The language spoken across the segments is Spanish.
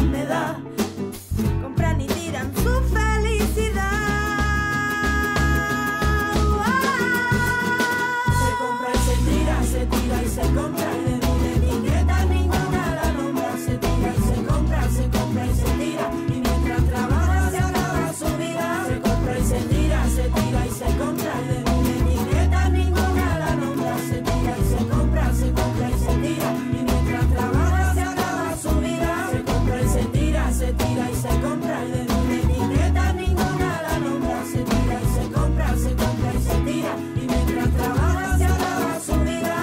enfermedad. Compran y tiran su felicidad. Se compra y se tira y se compra. Y de mi etiqueta ninguna la nombra. Se tira y se compra y se tira. Y mientras trabaja se acaba su vida. Se compra y se tira y se compra. Y de mi etiqueta ninguna la nombra. Se tira y se compra y se tira. Y mientras trabaja se acaba su vida. Se compra y se tira y se compra. Y de mi etiqueta ninguna la nombra. Se tira y se compra y se tira. Y mientras trabaja se acaba su vida.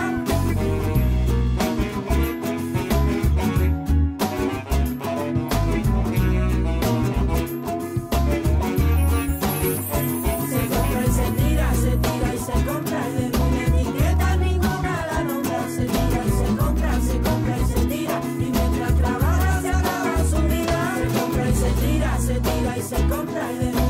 Se compra y se tira y se compra. Y de mi etiqueta ninguna la nombra. Se tira y se compra y se tira. Y mientras trabaja se acaba su vida. Se compra y se tira y se compra. Y de